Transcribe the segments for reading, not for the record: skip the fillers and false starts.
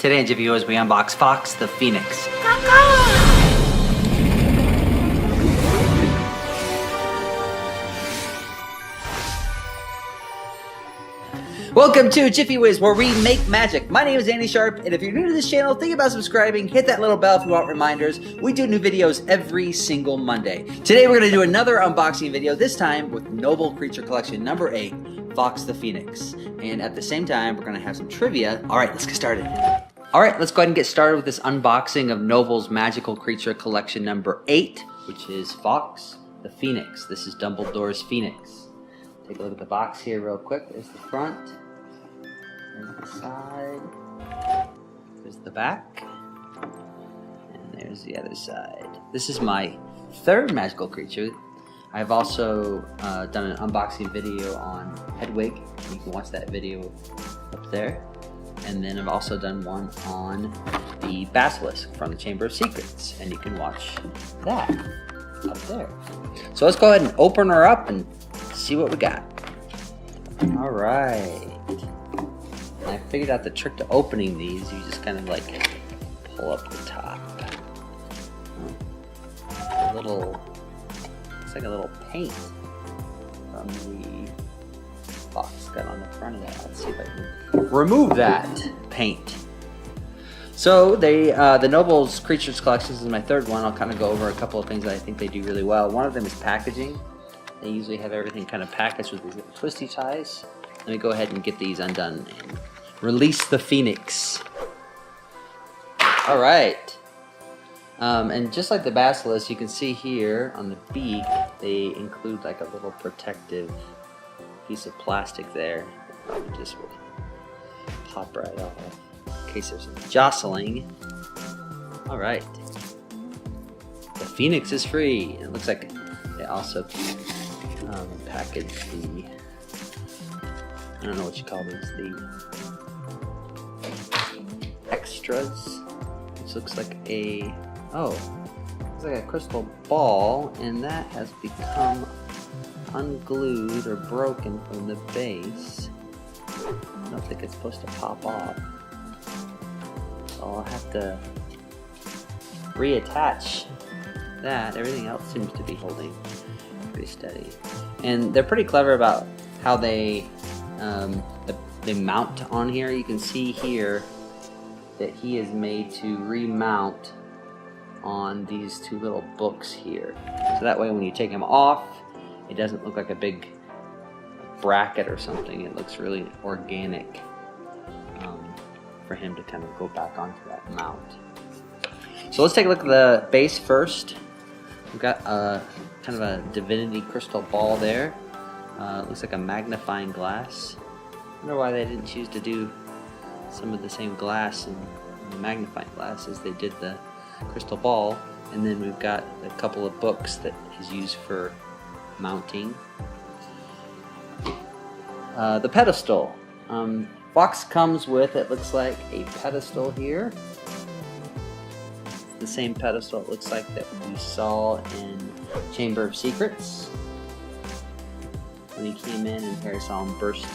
Today in JiffyWiz we unbox Fawkes the Phoenix. Welcome to JiffyWiz, where we make magic. My name is Andy Sharp, and if you're new to this channel, think about subscribing, hit that little bell if you want reminders. We do new videos every single Monday. Today we're going to do another unboxing video, this time with Noble Creature Collection number 8, Fawkes the Phoenix. And at the same time, we're going to have some trivia. Alright, let's get started. Alright, let's go ahead and get started with this unboxing of Noble's Magical Creature Collection number 8, which is Fawkes the Phoenix. This is Dumbledore's Phoenix. Take a look at the box here real quick. There's the front. There's the side. There's the back. And there's the other side. This is my third magical creature. I've also done an unboxing video on Hedwig. You can watch that video up there. And then I've also done one on the Basilisk from the Chamber of Secrets. And you can watch that up there. So let's go ahead and open her up and see what we got. Alright. I figured out the trick to opening these. You just kind of like pull up the top. A little, looks like a little paint from the box got on the front of that. Let's see if I can remove that paint. So the Noble's Creatures Collection is my third one. I'll kind of go over a couple of things that I think they do really well. One of them is packaging. They usually have everything kind of packaged with these little twisty ties. Let me go ahead and get these undone and release the Phoenix. Alright. And just like the Basilisk, you can see here on the beak, they include like a little protective piece of plastic there. Just will pop right off in case there's some jostling. Alright. The Phoenix is free. And it looks like they also package the, I don't know what you call these, the extras, which looks like a, looks like a crystal ball, and that has become unglued or broken from the base. I don't think it's supposed to pop off, so I'll have to reattach that. Everything else seems to be holding pretty steady. And they're pretty clever about how they mount on here. You can see here that he is made to remount on these two little books here. So that way when you take him off, it doesn't look like a big bracket or something. It looks really organic for him to kind of go back onto that mount. So let's take a look at the base first. We've got kind of a divinity crystal ball there. It looks like a magnifying glass. I wonder why they didn't choose to do some of the same glass and the magnifying glass as they did the crystal ball. And then we've got a couple of books that is used for mounting. The pedestal. Fawkes comes with, it looks like, a pedestal here. The same pedestal it looks like that we saw in Chamber of Secrets when he came in and Harry saw him burst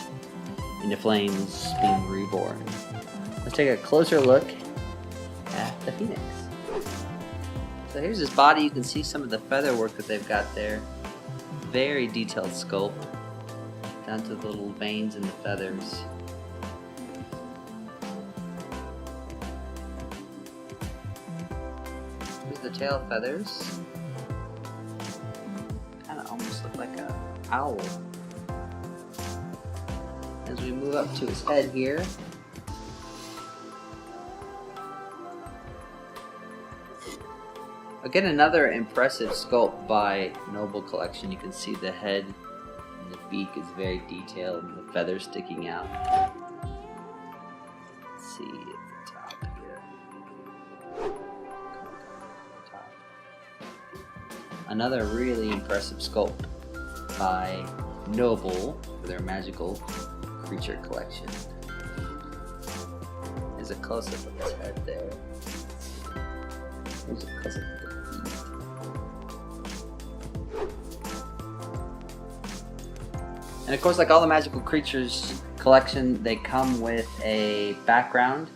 into flames, being reborn. Let's take a closer look at the Phoenix. So here's his body. You can see some of the feather work that they've got there. Very detailed sculpt, down to the little veins in the feathers. The tail feathers kind of almost look like an owl. As we move up to his head here, again another impressive sculpt by Noble Collection. You can see the head and the beak is very detailed and the feathers sticking out. Let's see. Another really impressive sculpt by Noble for their Magical Creature Collection. There's a close-up of his head there. There's a close-up of the feet. And of course, like all the Magical Creatures Collection, they come with a background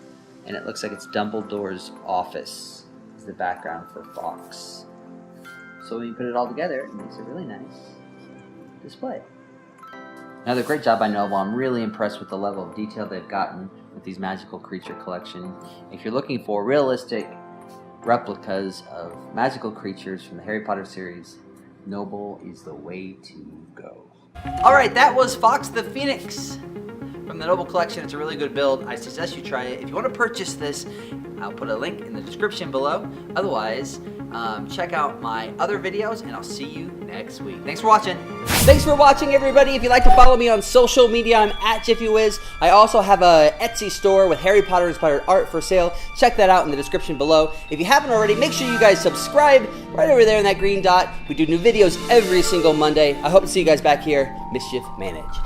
and it looks like it's Dumbledore's office is the background for Fawkes. So when you put it all together, it makes a really nice display. Another great job by Noble. I'm really impressed with the level of detail they've gotten with these magical creature collection. If you're looking for realistic replicas of magical creatures from the Harry Potter series, Noble is the way to go. Alright, that was Fawkes the Phoenix from the Noble collection. It's a really good build. I suggest you try it. If you want to purchase this, I'll put a link in the description below. Otherwise, check out my other videos, and I'll see you next week. Thanks for watching. Thanks for watching, everybody. If you'd like to follow me on social media, I'm at JiffyWiz. I also have a Etsy store with Harry Potter inspired art for sale. Check that out in the description below. If you haven't already, make sure you guys subscribe right over there in that green dot. We do new videos every single Monday. I hope to see you guys back here. Mischief managed.